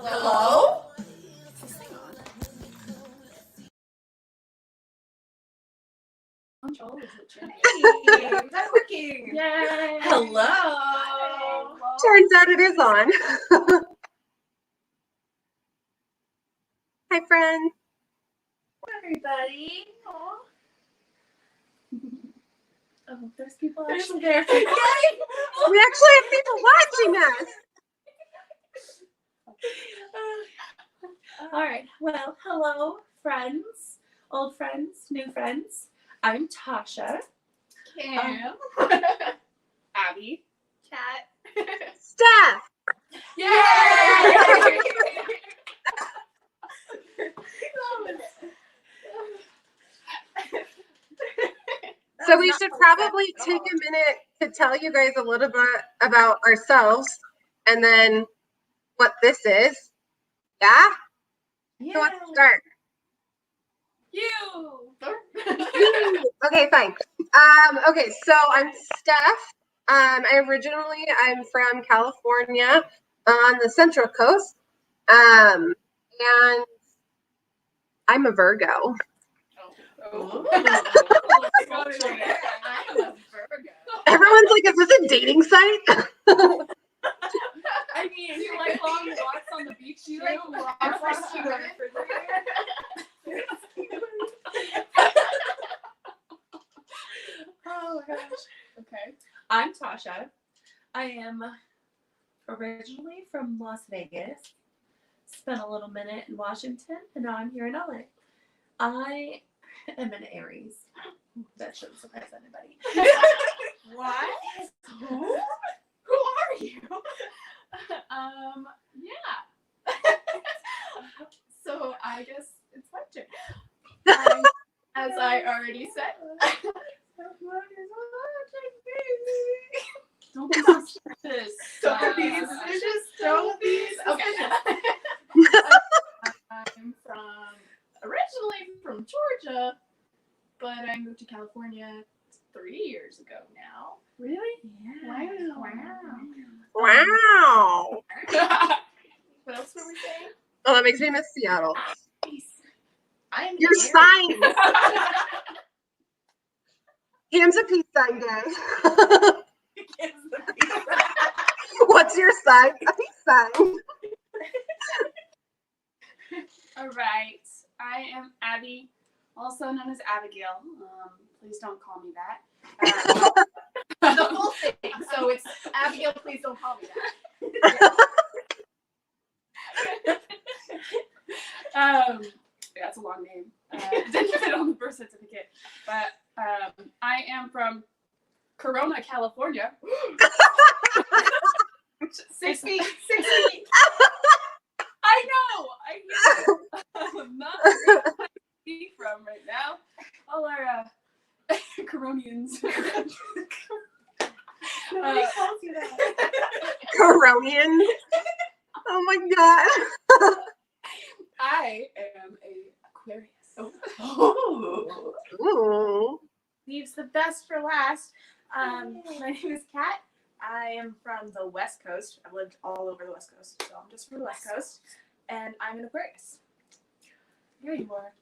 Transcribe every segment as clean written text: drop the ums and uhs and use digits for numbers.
Hello? Control is it That's working. Yay. Hello. Turns out it is on. Hi, friends. Everybody. Oh, there's people There's actually some there. there. We actually have people watching us. All right. Well, hello, friends, old friends, new friends. I'm Tasha. Cam. Abby. Cat. Steph. Yay! So we should probably take a minute to tell you guys a little bit about ourselves and then what this is. Yeah? Who wants to start? You. Okay, fine. Okay, so I'm Steph. I'm from California on the Central Coast. And I'm a Virgo. Oh. Everyone's like, is this a dating site? I mean, you like long walks on the beach. You like walks to the refrigerator. Oh my gosh. Okay. I'm Tasha. I am originally from Las Vegas. Spent a little minute in Washington, and now I'm here in LA. I am an Aries. That shouldn't surprise anybody. What? Who are you? Yeah. So I guess it's my turn. As I already said. Don't be suspicious. Don't be suspicious. Don't be Okay. suspicious. I'm originally from Georgia, but I moved to California 3 years ago now. Really? Yeah. Wow. What else were we saying? Oh, that makes me miss Seattle. I am Your an sign. Cam's a peace sign, guys. What's your sign? A peace sign. All right. I am Abby, also known as Abigail. Please don't call me that. The full thing. So it's Abigail, please don't call me that. That's a long name. Didn't fit on the birth certificate. But I am from Corona, California. 6 feet. 6 feet. I know. I'm not where I be from right now. All our Coronians. Nobody calls you that. Coronian. Oh my god. I am a Aquarius. Ooh. Leaves the best for last. My name is Kat. I am from the West Coast. I've lived all over the West Coast, so I'm just from the West Coast. And I'm an Aquarius. Here you are.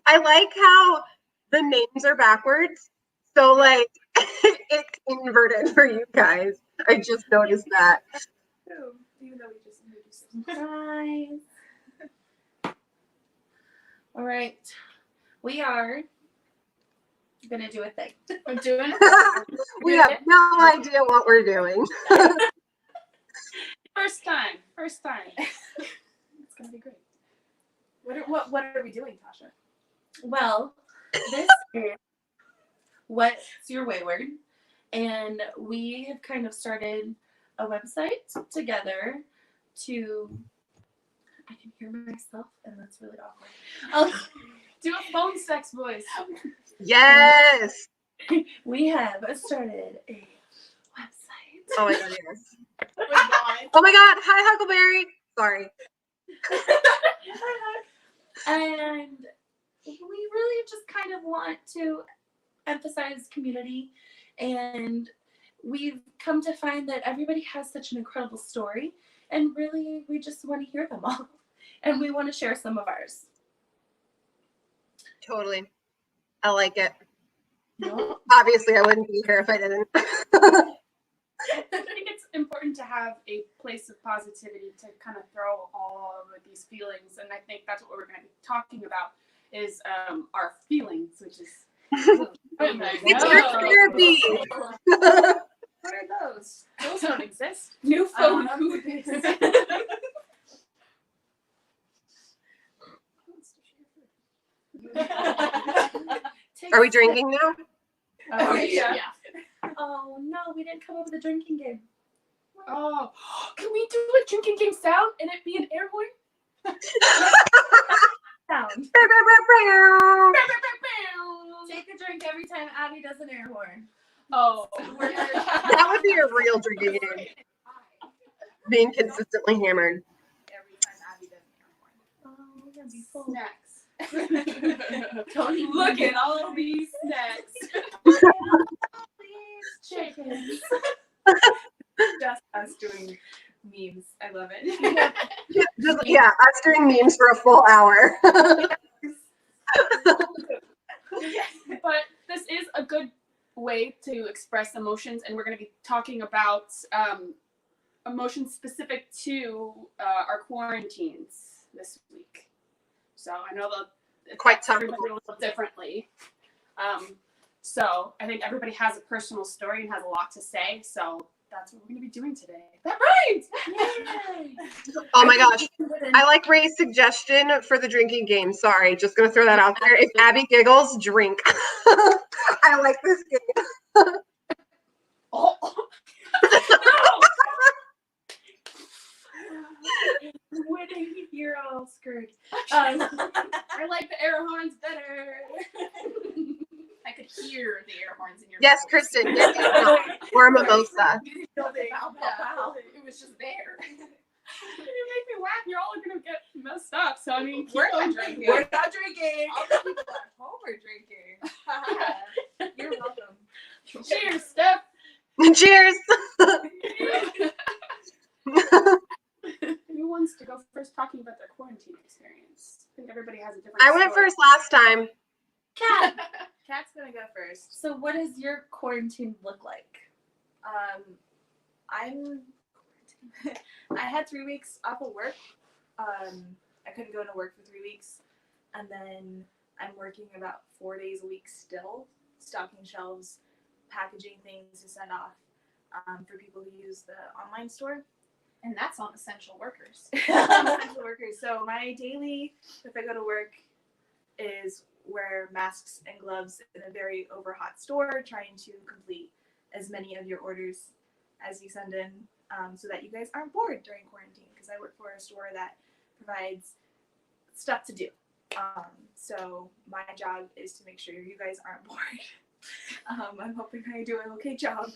I like how the names are backwards. So, like, it's inverted for you guys. I just noticed that. Even though we just introduced them. Surprise. All right. We are going to do a thing. We're doing it. We have no idea what we're doing. First time. It's gonna be great. What are we doing, Tasha? Well, this is What's Your Wayward? And we have kind of started a website together to. I can hear myself, and that's really awkward. I'll Do a phone sex voice. Yes. We have started a website. Oh my god, yes. Oh my god. Oh my god. Hi, Huckleberry. Sorry. And we really just kind of want to emphasize community, and we've come to find that everybody has such an incredible story, And really, we just want to hear them all. And we want to share some of ours. Totally. I like it. No. Obviously, I wouldn't be here if I didn't. I think it's important to have a place of positivity to kind of throw all of these feelings, and I think that's what we're going to be talking about is our feelings, which is. It's your therapy. What are those? Those don't exist. New phone food. Are we drinking now? Oh, yeah. Oh, no, we didn't come up with a drinking game. Oh, can we do a drinking game sound and it be an air horn? Sound. Take a drink every time Abby does an air horn. Oh, That would be a real drinking game. Being consistently hammered. every time Abby does an air horn. Oh, that'd be full. Snacks. Tony, Look at all these snacks. these chickens. Just us doing memes. I love it. Yeah, us doing memes for a full hour. But this is a good way to express emotions, and we're going to be talking about emotions specific to our quarantines this week. So I know that Quite everybody topical. a little differently. So I think everybody has a personal story and has a lot to say. So that's what we're going to be doing today. That rhymes! Yay! Oh my gosh. I like Ray's suggestion for the drinking game. Sorry, just gonna throw that out there. If Abby giggles, drink. I like this game. Oh. Winning, you're all screwed. I like the air horns better. I could hear the air horns in your Yes, voice. Kristen. Yes, or a mimosa. You didn't know they Wow. It was just there. You make me laugh. You're all gonna get messed up. So I mean, We're keep on not drinking. We're not drinking. All the people at home are drinking. You're welcome. Cheers, Steph. Cheers. Who wants to go first talking about their quarantine experience? I think everybody has a different I went story. first last time. Kat, Kat's gonna go first. so what does your quarantine look like? I had 3 weeks off of work. I couldn't go to work for 3 weeks, and then I'm working about 4 days a week still, stocking shelves, packaging things to send off for people who use the online store. And that's on essential workers. Essential workers. So my daily, if I go to work, is wear masks and gloves in a very overhot store, trying to complete as many of your orders as you send in, so that you guys aren't bored during quarantine. Because I work for a store that provides stuff to do. So my job is to make sure you guys aren't bored. I'm hoping I do an okay job.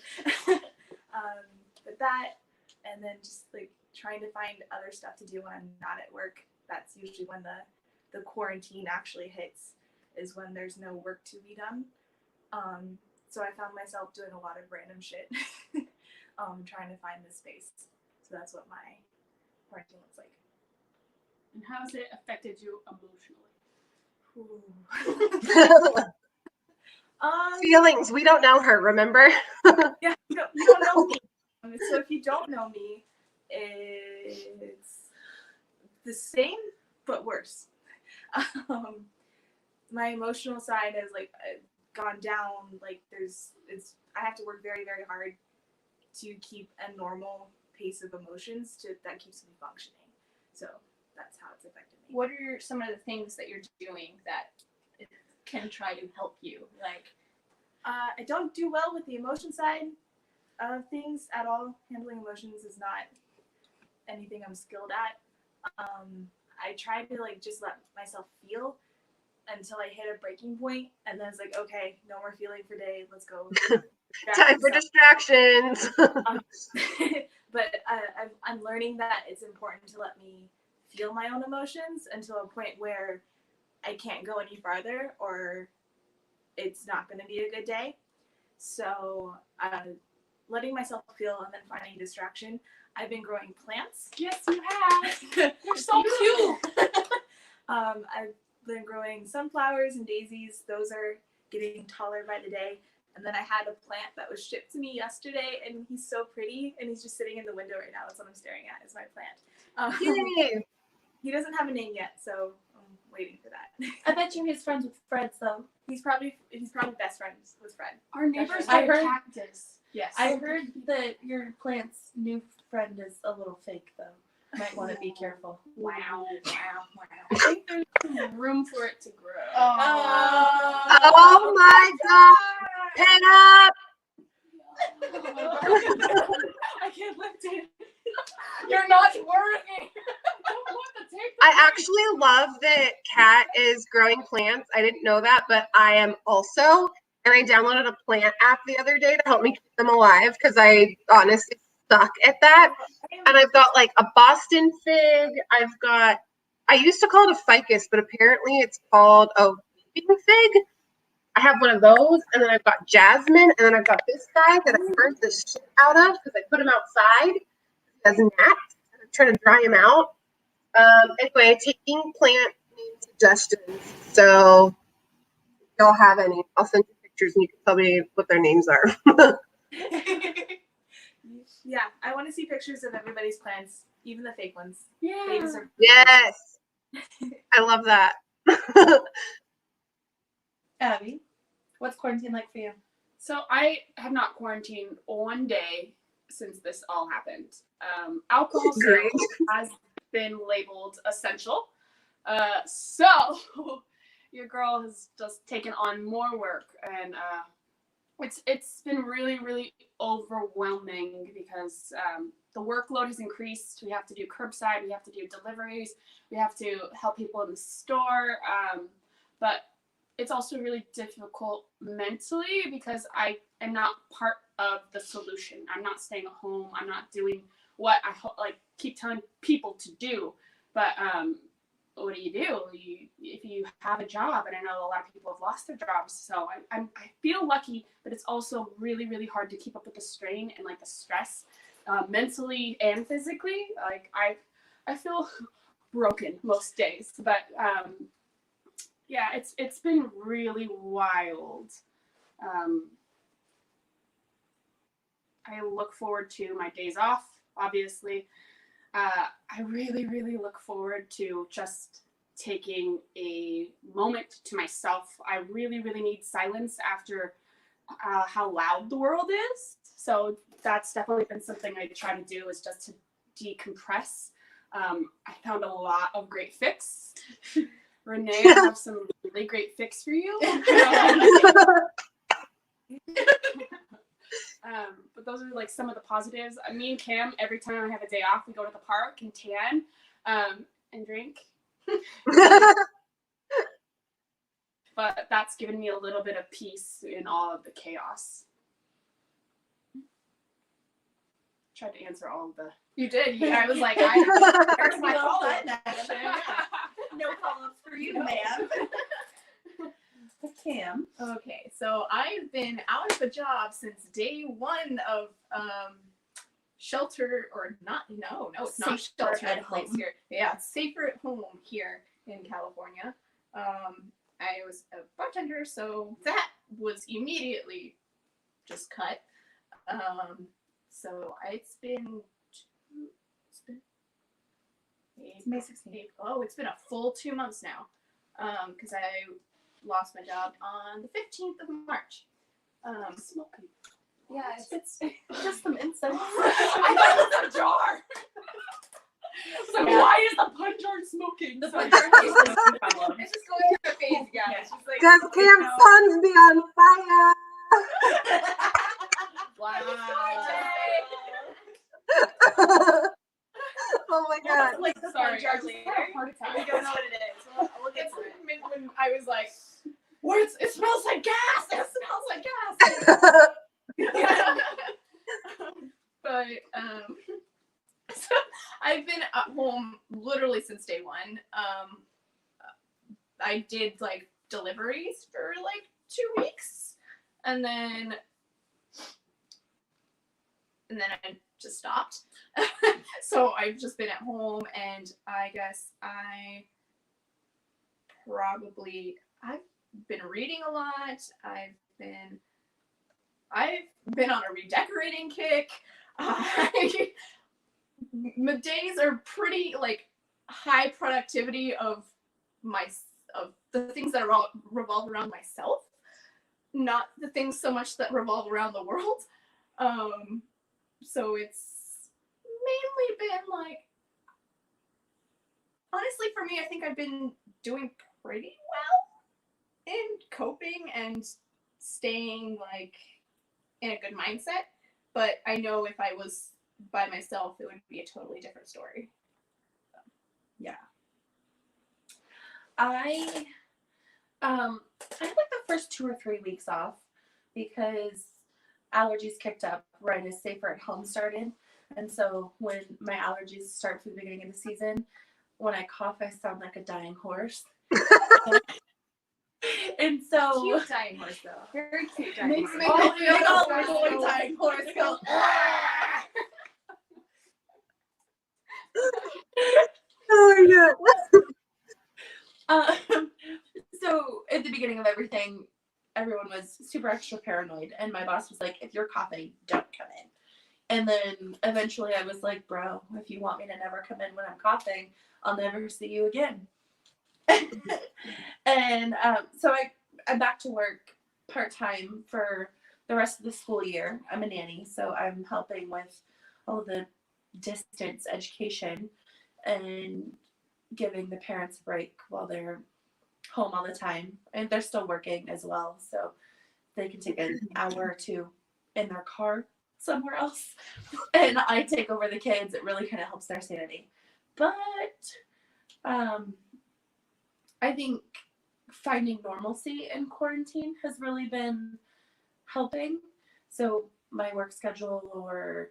But that, and then just like trying to find other stuff to do when I'm not at work. That's usually when the quarantine actually hits, is when there's no work to be done. So I found myself doing a lot of random shit, trying to find this space. So that's what my quarantine looks like. And how has it affected you emotionally? Feelings. We don't know her, remember? Yeah, you don't know me. So if you don't know me, it's the same but worse. My emotional side has like gone down. Like I have to work very, very hard to keep a normal pace of emotions that keeps me functioning. So that's how it's affected me. What are some of the things that you're doing that can try to help you? Like, I don't do well with the emotion side of things at all. Handling emotions is not anything I'm skilled at. I try to like just let myself feel until I hit a breaking point, and then it's like, okay, no more feeling for day. Let's go. Time for distractions. But I'm learning that it's important to let me feel my own emotions until a point where I can't go any farther or it's not going to be a good day. So letting myself feel and then finding distraction, I've been growing plants. Yes, you have. You're so cute. I've been growing sunflowers and daisies. Those are getting taller by the day. And then I had a plant that was shipped to me yesterday, and he's so pretty, and he's just sitting in the window right now. That's what I'm staring at, is my plant. Yay! He doesn't have a name yet, so I'm waiting for that. I bet you he's friends with Fred, though. He's probably best friends with Fred. Our neighbors I have heard- a cactus. Yes. I heard that your plant's new friend is a little fake, though. Might want to be careful. Wow. I think there's room for it to grow. Oh my God! Head up! I can't lift it. You're not working. I actually love that Kat is growing plants. I didn't know that, but I am also. And I downloaded a plant app the other day to help me keep them alive because I honestly suck at that. And I've got like a Boston fig. I used to call it a ficus, but apparently it's called a weeping fig. I have one of those, and then I've got jasmine, and then I've got this guy that I burnt the shit out of because I put him outside as gnats. I'm trying to dry him out. Anyway, taking plant name suggestions. So if y'all have any, I'll send you pictures and you can tell me what their names are. Yeah, I want to see pictures of everybody's plants, even the fake ones. They Yeah. deserve. Yes. I love that. Abby, what's quarantine like for you? So I have not quarantined one day since this all happened. Alcohol Great. sales has been labeled essential. So your girl has just taken on more work, and it's been really, really overwhelming because the workload has increased. We have to do curbside, we have to do deliveries, we have to help people in the store, but it's also really difficult mentally because I am not part of the solution. I'm not staying at home. I'm not doing what I keep telling people to do. But what do? If you have a job, and I know a lot of people have lost their jobs, so I feel lucky, but it's also really, really hard to keep up with the strain and like the stress, mentally and physically. Like I feel broken most days, but yeah, it's been really wild. I look forward to my days off, obviously. I really, really look forward to just taking a moment to myself. I really, really need silence after how loud the world is. So that's definitely been something I try to do, is just to decompress. I found a lot of great fix. Renee, I have some really great fix for you. But those are like some of the positives. Me and Cam, every time I have a day off, we go to the park and tan and drink. But that's given me a little bit of peace in all of the chaos. Tried to answer all of the. You did. I was like, There's my follow-up. No follow-ups for you, ma'am. Cam. Okay, so I've been out of a job since day one of shelter, or not, no, it's not Safer shelter at in place home. here. Yeah, safer at home here in California. I was a bartender, so that was immediately just cut. So it's been May 16th. it's been a full 2 months now, because I lost my job on the 15th of March. Smoking. Yeah, it's Just some incense. I thought it was a jar. I was like, why is the pun jar smoking? The So- pun jar is the problem. it's just going through a phase, guys. Yeah. It's just like, Does Cam's sons be on fire? Oh my God. like the Sorry, jar I just later. had a heart attack. We don't know what it is. We'll get It's to it. when I was like, it smells like gas. It smells like gas. But so I've been at home literally since day one. I did like deliveries for like 2 weeks, and then and then I just stopped. So I've just been at home, and I guess I've been reading a lot. I've been on a redecorating kick. My days are pretty like high productivity of the things that revolve around myself, not the things so much that revolve around the world. So it's mainly been like, honestly, for me, I think I've been doing pretty well in coping and staying like in a good mindset. But I know if I was by myself, it would be a totally different story. So, yeah. I had like the first 2 or 3 weeks off because allergies kicked up right as Safer at Home started. And so when my allergies start from the beginning of the season, when I cough, I sound like a dying horse. And so Cute dying horse though. Very cute dying makes horse. me feel like a going dying horse. Go. Oh my god. So at the beginning of everything, everyone was super extra paranoid, and my boss was like, if you're coughing, don't come in. And then eventually I was like, bro, if you want me to never come in when I'm coughing, I'll never see you again. And so I'm back to work part-time for the rest of the school year. I'm a nanny, so I'm helping with all the distance education and giving the parents a break while they're home all the time. And they're still working as well, so they can take an hour or two in their car somewhere else. And I take over the kids. It really kind of helps their sanity. But I think finding normalcy in quarantine has really been helping. So my work schedule, or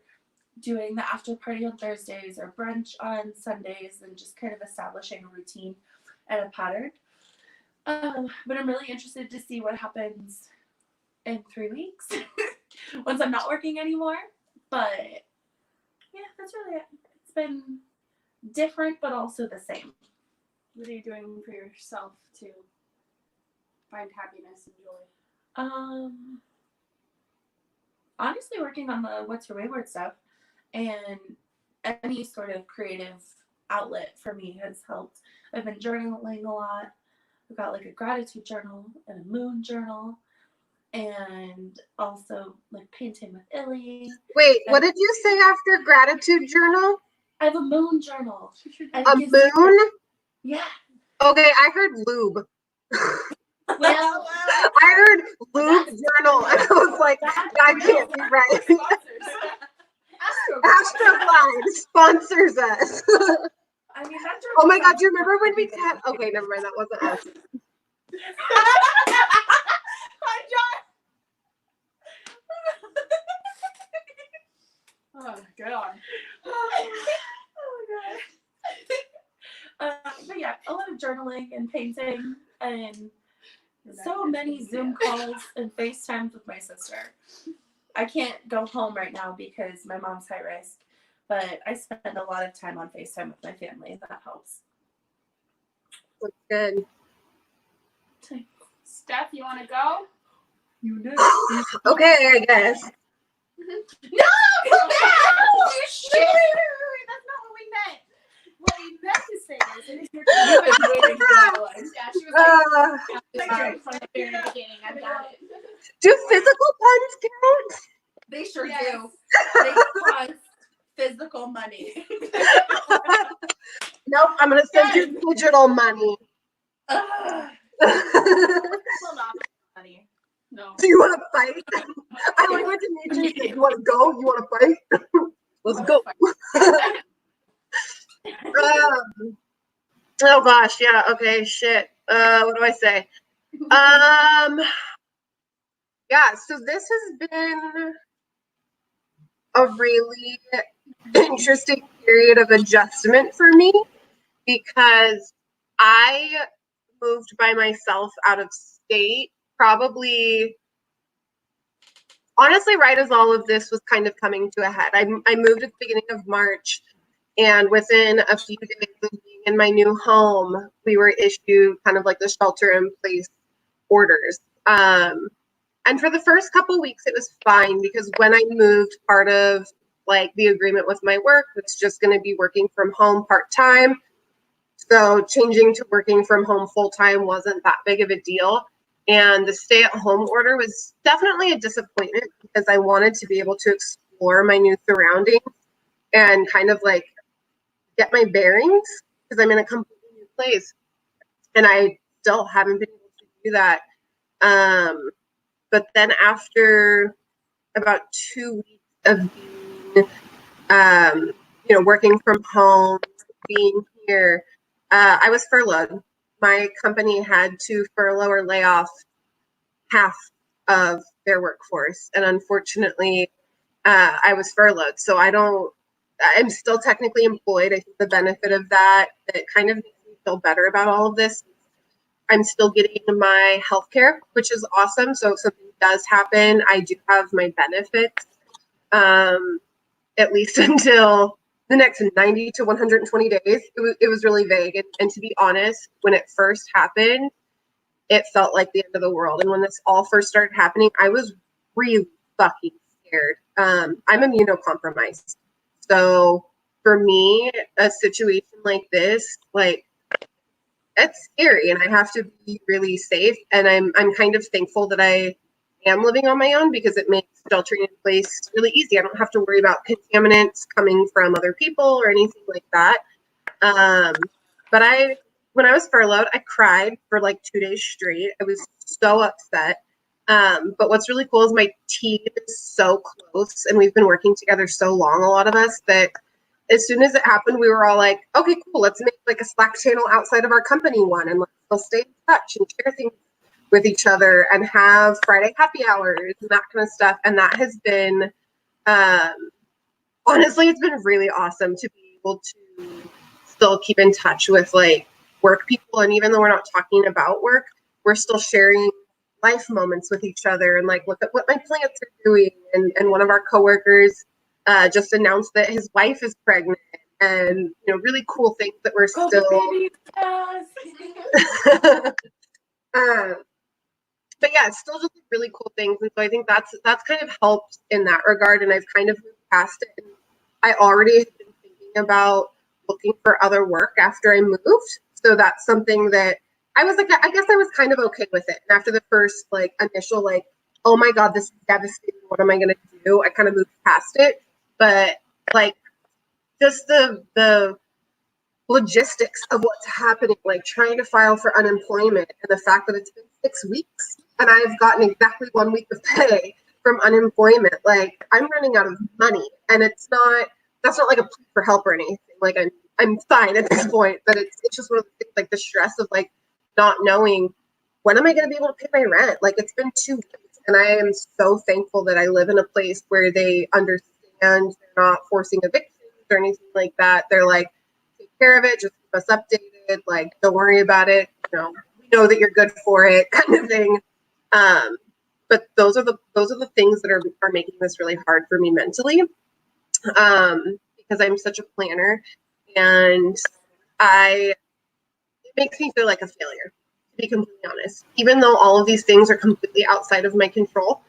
doing the after party on Thursdays or brunch on Sundays, and just kind of establishing a routine and a pattern. But I'm really interested to see what happens in 3 weeks once I'm not working anymore. But yeah, that's really it. It's been different, but also the same. What are you doing for yourself to find happiness and joy? Honestly, working on the What's Your Wayward stuff, and any sort of creative outlet for me has helped. I've been journaling a lot. I've got like a gratitude journal and a moon journal, and also like painting with Illy. Wait, what did you say after gratitude journal? I have a moon journal. A moon? Yeah. Okay, I heard lube. Well, I heard lube journal, and I was like, that can't be right. Astroglide sponsors us. I mean, that's Oh my god, do you remember when we had? Okay, never mind, that wasn't us. Oh god. Oh god. But yeah, a lot of journaling and painting, and so many Zoom calls and FaceTimes with my sister. I can't go home right now because my mom's high risk, but I spend a lot of time on FaceTime with my family. That helps. That's good. Steph, you want to go? You know. Okay, I guess. No! Come back! Oh, shit! Wait, that's not what we meant. What we meant to say is, it is your You've been waiting for that one. Yeah, she was like, from the very beginning. I got it. Do physical puns count? They sure Yes. do. They cost physical money. Nope, I'm gonna send you digital money. Well, not money. No. Do you want to fight? I like what Dimitri said. You want to go? You want to fight? Let's go. Oh gosh, yeah. Okay, shit. What do I say? Yeah. So this has been a really interesting period of adjustment for me because I moved by myself out of state probably honestly, right as all of this was kind of coming to a head, I moved at the beginning of March, and within a few days of being in my new home, we were issued kind of like the shelter in place orders. And for the first couple weeks, it was fine because when I moved, part of like the agreement with my work was just going to be working from home part-time. So changing to working from home full-time wasn't that big of a deal. And the stay-at-home order was definitely a disappointment because I wanted to be able to explore my new surroundings and kind of like get my bearings because I'm in a completely new place. And I still haven't been able to do that. But then after about 2 weeks of being, working from home, being here, I was furloughed. My company had to furlough or lay off half of their workforce. And unfortunately, I was furloughed. So I'm still technically employed. I think the benefit of that, it kind of makes me feel better about all of this. I'm still getting my healthcare, which is awesome. So if something does happen, I do have my benefits, at least until the next 90 to 120 days. It was really vague. And to be honest, when it first happened, it felt like the end of the world. And when this all first started happening, I was really fucking scared. I'm immunocompromised. So for me, a situation like this, like, it's scary and I have to be really safe. And I'm kind of thankful that I am living on my own because it makes sheltering in place really easy. I don't have to worry about contaminants coming from other people or anything like that. But when I was furloughed, I cried for like 2 days straight. I was so upset. But what's really cool is my team is so close and we've been working together so long, a lot of us, that as soon as it happened, we were all like, okay, cool, let's make like a Slack channel outside of our company one and let's stay in touch and share things with each other and have Friday happy hours and that kind of stuff. And that has been, honestly, it's been really awesome to be able to still keep in touch with like work people. And even though we're not talking about work, we're still sharing life moments with each other and like, look at what my plants are doing. And one of our coworkers just announced that his wife is pregnant and, really cool things that we're still. But yeah, it's still just really cool things. And so I think that's kind of helped in that regard. And I've kind of moved past it. And I already have been thinking about looking for other work after I moved. So that's something that I was like, I guess I was kind of okay with it. And after the first like initial like, oh my God, this is devastating. What am I going to do? I kind of moved past it. But like just the logistics of what's happening, like trying to file for unemployment and the fact that it's been 6 weeks and I've gotten exactly 1 week of pay from unemployment. Like I'm running out of money and that's not like a plea for help or anything. Like I'm fine at this point, but it's just one of the things, like the stress of like not knowing when am I going to be able to pay my rent? Like it's been 2 weeks and I am so thankful that I live in a place where they understand. They're not forcing evictions or anything like that. They're like, take care of it, just keep us updated, like don't worry about it, we know that you're good for it, kind of thing. But those are the things that are making this really hard for me mentally, because I'm such a planner and it makes me feel like a failure, to be completely honest. Even though all of these things are completely outside of my control,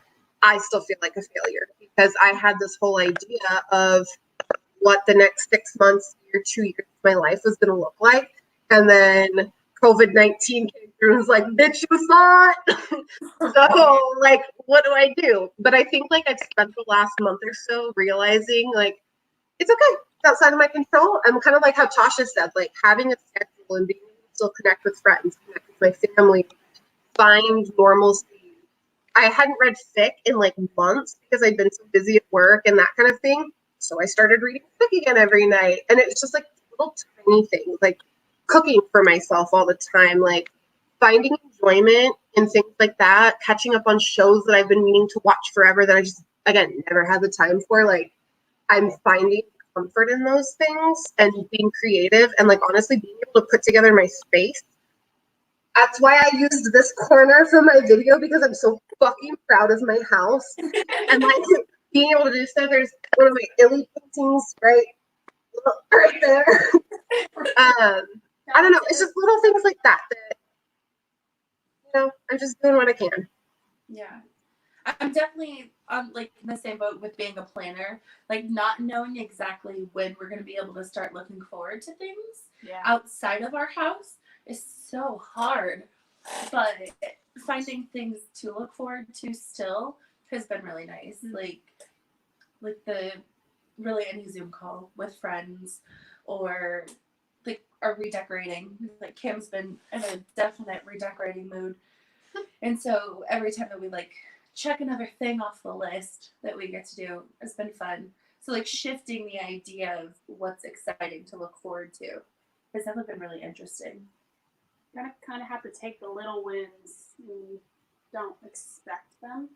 I still feel like a failure because I had this whole idea of what the next 6 months, year, 2 years of my life was going to look like. And then COVID-19 came through and was like, bitch, you saw it. So like, what do I do? But I think like I've spent the last month or so realizing like, it's okay. It's outside of my control. I'm kind of like how Tasha said, like having a schedule and being able to still connect with friends, connect with my family, find normalcy. I hadn't read fic in like months because I'd been so busy at work and that kind of thing. So I started reading fic again every night. And it's just like little tiny things, like cooking for myself all the time, like finding enjoyment in things like that, catching up on shows that I've been meaning to watch forever that I just, again, never had the time for. Like I'm finding comfort in those things and being creative and like honestly being able to put together my space That's why I used this corner for my video, because I'm so fucking proud of my house. And like being able to do stuff. There's one of my Illy paintings right there. I don't know. It's just little things like that I'm just doing what I can. Yeah. I'm definitely like in the same boat with being a planner, like not knowing exactly when we're going to be able to start looking forward to things outside of our house is so hard. But finding things to look forward to still has been really nice. Like the really any Zoom call with friends, or like our redecorating. Like Kim's been in a definite redecorating mood. And so every time that we like check another thing off the list that we get to do, it's been fun. So like shifting the idea of what's exciting to look forward to has definitely been really interesting. You kind of have to take the little wins when you don't expect them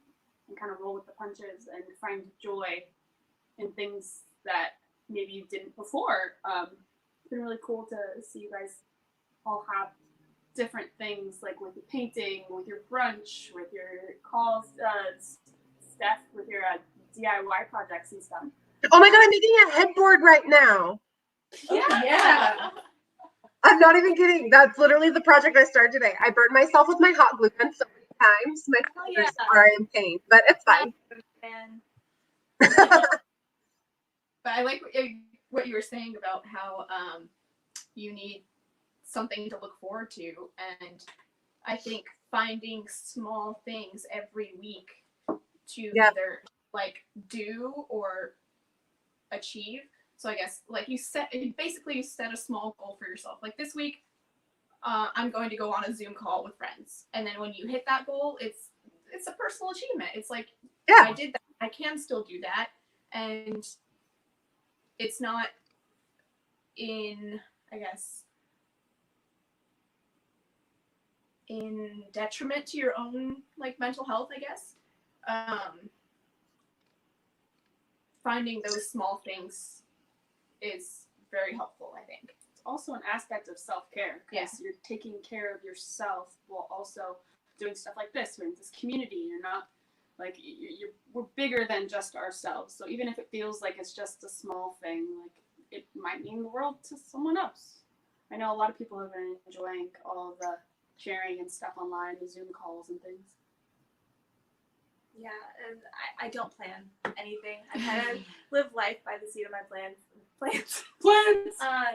and kind of roll with the punches and find joy in things that maybe you didn't before. It's been really cool to see you guys all have different things, like with the painting, with your brunch, with your calls, Steph, with your DIY projects and stuff. Oh my god, I'm making a headboard right now. Yeah. I'm not even kidding. That's literally the project I started today. I burned myself with my hot glue gun so many times. My fingers are in pain, but it's fine. But I like what you were saying about how you need something to look forward to, and I think finding small things every week to either like do or achieve. So I guess like you set a small goal for yourself. Like this week, I'm going to go on a Zoom call with friends, and then when you hit that goal, it's a personal achievement. It's like I did that. I can still do that, and it's not in detriment to your own like mental health, I guess. Finding those small things is very helpful, I think. It's also an aspect of self-care, because you're taking care of yourself while also doing stuff like this. We're in this community. You're not like we're bigger than just ourselves. So even if it feels like it's just a small thing, like it might mean the world to someone else. I know a lot of people have been enjoying all of the sharing and stuff online, the Zoom calls and things. Yeah, and I don't plan anything. I kind of live life by the seat of my plans.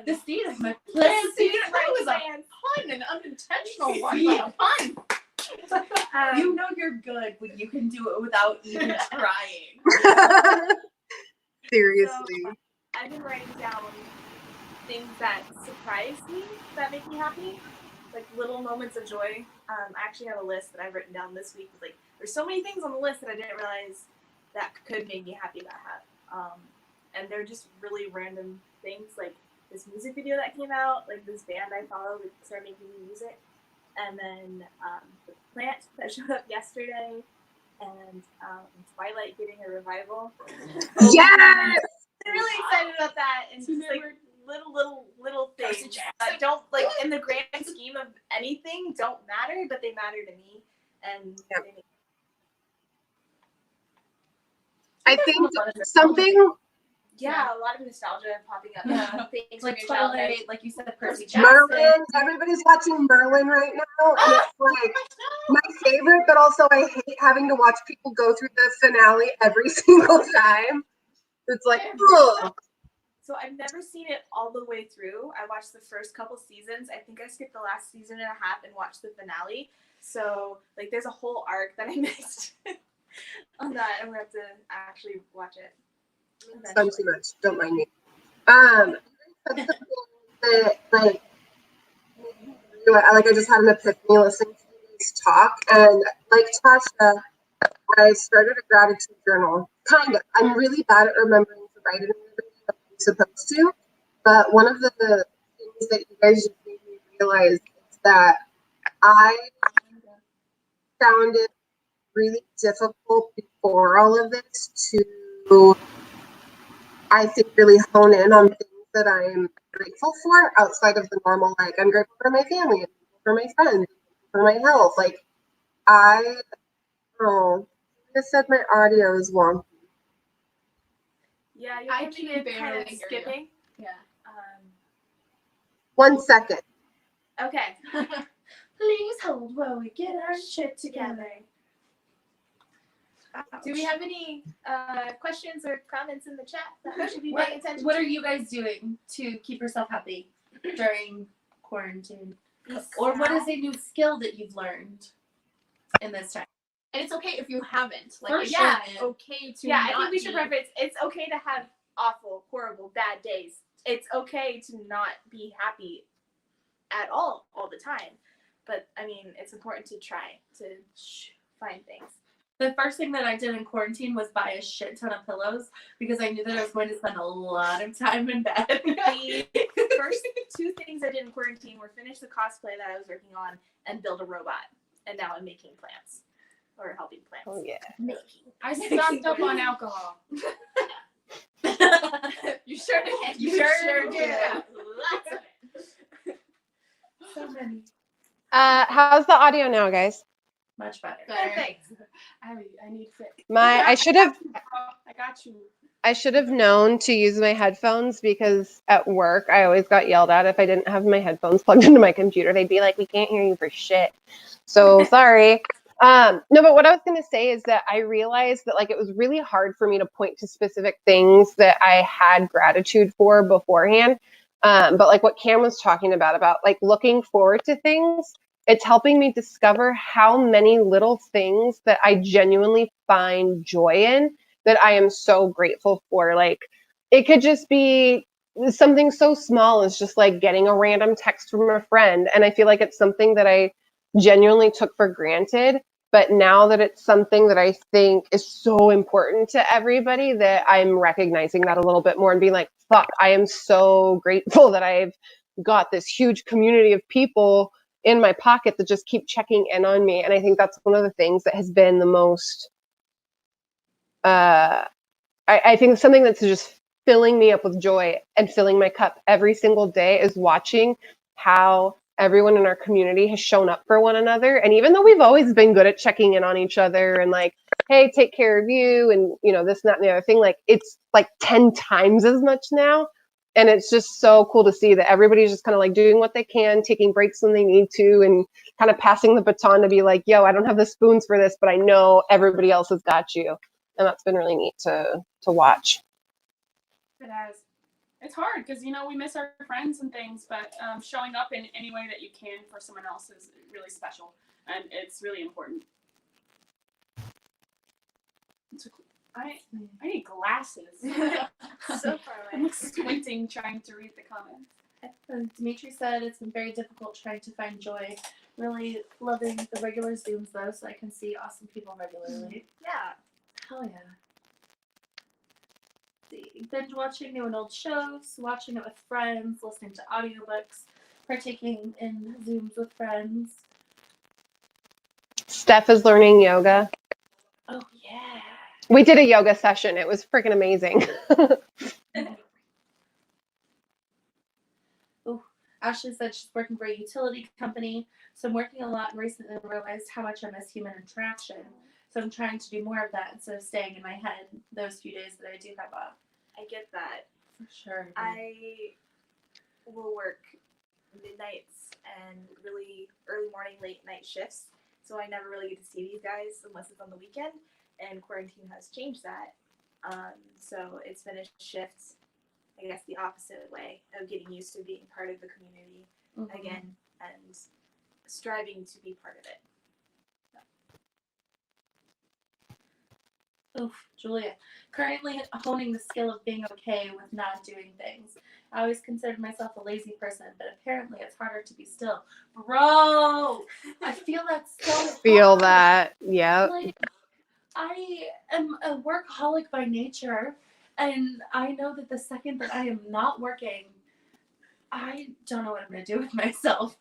The seed of my plants. That was a pun, an unintentional one, but a pun. You know you're good when you can do it without even trying. Seriously. So, I've been writing down things that surprise me, that make me happy, like little moments of joy. I actually have a list that I've written down this week. Like, there's so many things on the list that I didn't realize that could make me happy that I have. And they're just really random things, like this music video that came out, like this band I follow that started making new music, and then the plant that showed up yesterday, and Twilight getting a revival. Yes! I'm really excited about that, and just like little things that don't, like, in the grand scheme of anything, don't matter, but they matter to me, and they make I think something. a lot of nostalgia popping up. Yeah. Things Like from your childhood. Twilight, like you said, Percy Jackson. Merlin. Everybody's watching Merlin right now, and it's like my favorite, but also I hate having to watch people go through the finale every single time. It's like, ugh. So I've never seen it all the way through. I watched the first couple seasons. I think I skipped the last season and a half and watched the finale. So like, there's a whole arc that I missed on that. I'm gonna have to actually watch it. Done too much. Don't mind me. That, like I just had an epiphany listening to this talk, and like Tasha, I started a gratitude journal. Kind of. I'm really bad at remembering to write it in every day like I'm supposed to. But one of the things that you guys just made me realize is that I found it really difficult before all of this to, I think, really hone in on things that I'm grateful for outside of the normal, like I'm grateful for my family, I'm grateful for my friends, for my health. Like I said my audio is wonky. Yeah, I you're can kind of barely hear you. skipping. Yeah. 1 second. Okay. Please hold while we get our shit together. Do we have any questions or comments in the chat that we should be paying attention What to? are you guys doing to keep yourself happy during quarantine? Be Or what sad. is a new skill that you've learned in this time? And it's okay if you haven't. Like, For it's sure. okay to Yeah, I not think we should be- preface it's okay to have awful, horrible, bad days. It's okay to not be happy at all the time. But I mean, it's important to try to find things. The first thing that I did in quarantine was buy a shit ton of pillows because I knew that I was going to spend a lot of time in bed. The first 2 things I did in quarantine were finish the cosplay that I was working on and build a robot. And now I'm making plants. Or helping plants. Oh yeah. Making. I stocked up on alcohol. You sure did. You sure did. did. Lots of it. So many. How's the audio now, guys? Much better. Perfect. I need fix. I should have I got you. known to use my headphones because at work I always got yelled at if I didn't have my headphones plugged into my computer. They'd be like, "We can't hear you for shit." So sorry. No, but what I was going to say is that I realized that like it was really hard for me to point to specific things that I had gratitude for beforehand. But like what Cam was talking about like looking forward to things, it's helping me discover how many little things that I genuinely find joy in that I am so grateful for. Like it could just be something so small as just like getting a random text from a friend. And I feel like it's something that I genuinely took for granted. But now that it's something that I think is so important to everybody, that I'm recognizing that a little bit more and being like, fuck, I am so grateful that I've got this huge community of people in my pocket that just keep checking in on me. And I think that's one of the things that has been the most, I think something that's just filling me up with joy and filling my cup every single day is watching how everyone in our community has shown up for one another. And even though we've always been good at checking in on each other and like, hey, take care of you and, you know, this, and that, and the other thing, like it's like 10 times as much now. And it's just so cool to see that everybody's just kind of like doing what they can, taking breaks when they need to, and kind of passing the baton to be like, yo, I don't have the spoons for this, but I know everybody else has got you. And that's been really neat to watch. It has. It's hard because, you know, we miss our friends and things, but showing up in any way that you can for someone else is really special, and it's really important. I need glasses. So far I'm away. like squinting trying to read the comments. Dimitri said it's been very difficult trying to find joy. Really loving the regular Zooms though, so I can see awesome people regularly. Yeah. Hell yeah. Binge watching new and old shows, watching it with friends, listening to audiobooks, partaking in Zooms with friends. Steph is learning yoga. Oh yeah. We did a yoga session. It was freaking amazing. Ashley said she's working for a utility company, so I'm working a lot and recently realized how much I miss human interaction. So I'm trying to do more of that instead of staying in my head those few days that I do have off. I get that. For sure. I will work midnights and really early morning, late night shifts. So I never really get to see these guys unless it's on the weekend. And quarantine has changed that. So it's been a shift, I guess, the opposite way of getting used to being part of the community again and striving to be part of it. Oof, Julia. Currently honing the skill of being okay with not doing things. I always considered myself a lazy person, but apparently it's harder to be still. Bro, I feel that so Feel hard. that. Yeah. Like, I am a workaholic by nature, and I know that the second that I am not working, I don't know what I'm going to do with myself.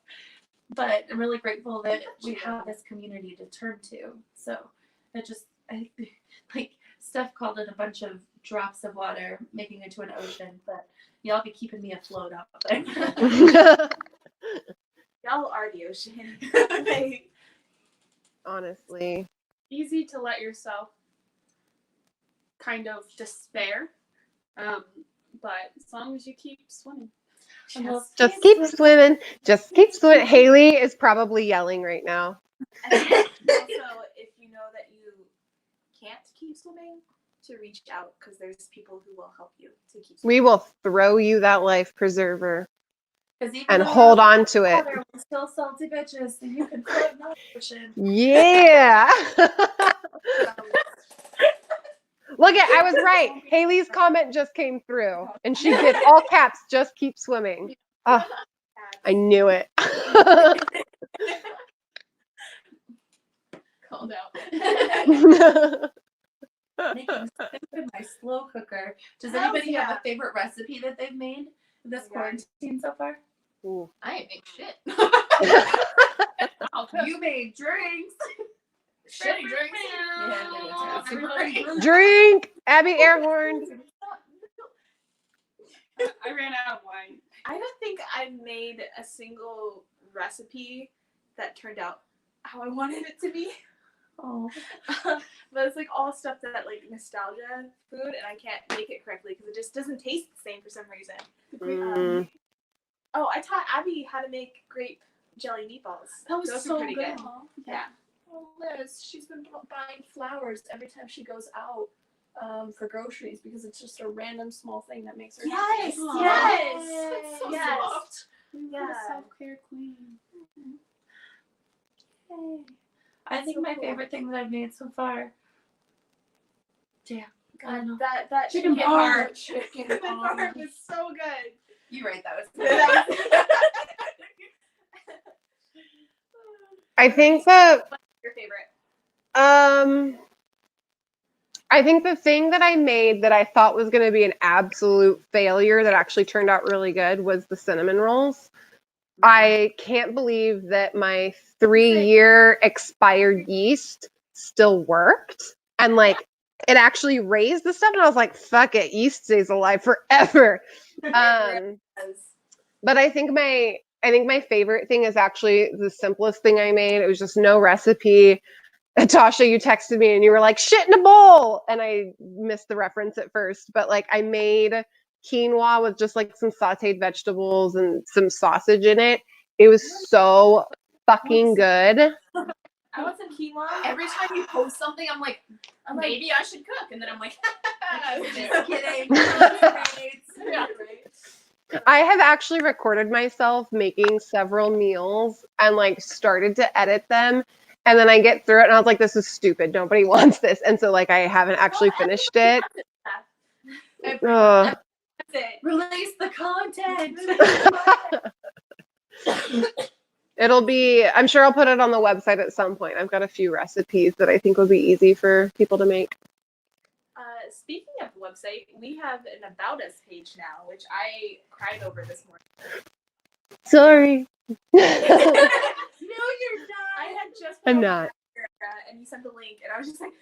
But I'm really grateful that we have this community to turn to. So it just, like Steph called it a bunch of drops of water making it to an ocean, but y'all be keeping me afloat out there. Y'all are the ocean. Like, honestly. Easy to let yourself kind of despair. But as long as you keep swimming. Just keep swimming. Just keep swimming. Haley is probably yelling right now. And also, if you know that you can't keep swimming, to reach out because there's people who will help you to keep swimming. We will throw you that life preserver Even and though hold we're on to it. water, we're still salty bitches, and you can float in the ocean. Yeah. Look at, I was right. Haley's comment just came through, and she did all caps. Just keep swimming. Oh, I knew it. Called out. Making soup in my slow cooker. Does Hells anybody have yeah. a favorite recipe that they've made this quarantine so far? Ooh. I ain't make shit. You made drinks. Shitty drinks. Yeah, Everybody- Drink, Abby Airhorn. I ran out of wine. I don't think I made a single recipe that turned out how I wanted it to be. Oh, But it's like all stuff that like nostalgia food, and I can't make it correctly because it just doesn't taste the same for some reason. Oh, I taught Abby how to make grape jelly meatballs. That was Those so were pretty good. good. Yeah. Yeah. Oh, Liz, she's been buying flowers every time she goes out for groceries because it's just a random small thing that makes her Yes, happy. yes, That's so yes. soft. Yeah. What a self-care queen. I think so my cool. favorite thing that I've made so far. Damn, I don't know. That Chicken chicken parm. parm. Chicken parm is so good. You right, that was. I think that What's your favorite? I think the thing that I made that I thought was going to be an absolute failure that actually turned out really good was the cinnamon rolls. I can't believe that my 3-year expired yeast still worked. And like it actually raised the stuff. And I was like, fuck it, yeast stays alive forever. But I think my favorite thing is actually the simplest thing I made. It was just no recipe. Tasha, you texted me and you were like, shit in a bowl. And I missed the reference at first. But like I made quinoa with just like some sauteed vegetables and some sausage in it. It was so fucking good. I want some quinoa. Every time you post something, I'm like, maybe I should cook. And then I'm like, Just kidding. Yeah, right. I have actually recorded myself making several meals and like started to edit them. And then I get through it and I was like, this is stupid. Nobody wants this. And so like I haven't actually finished it. Ugh. That's it. Release the content. It'll be, I'm sure I'll put it on the website at some point. I've got a few recipes that I think would be easy for people to make. Speaking of the website, we have an About Us page now, which I cried over this morning. Sorry. No, you're not. I had just I'm put not. on and you sent the link, and I was just like,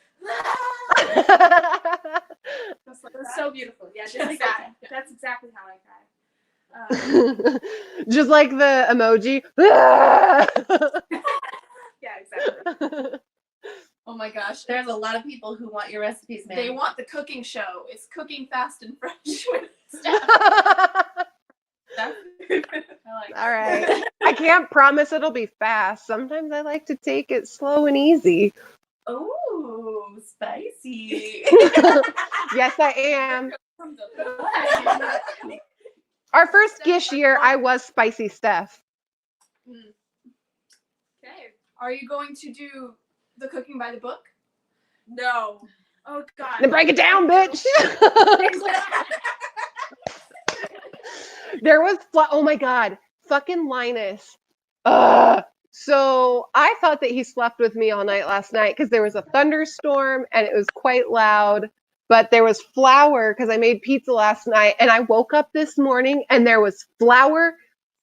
it was so beautiful. Yeah, just like that. That's exactly how I cried. Just like the emoji. Yeah, exactly. oh my gosh. There's a lot of people who want your recipes, man. They want the cooking show. It's cooking fast and fresh with stuff. I like All right. I can't promise it'll be fast. Sometimes I like to take it slow and easy. Oh, spicy. Yes, I am. from the Our first Gish year, I was Spicy Steph. Okay. Are you going to do the cooking by the book? No. Oh God. Then break it down, bitch. There was, oh my God, fucking Linus. So I thought that he slept with me all night last night because there was a thunderstorm and it was quite loud. But there was flour because I made pizza last night, and I woke up this morning and there was flour,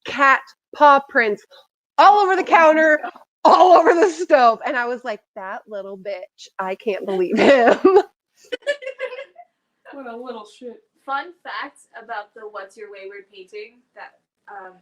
cat paw prints all over the counter, all over the stove. And I was like, that little bitch, I can't believe him. What a little shit. Fun fact about the What's Your Wayward painting that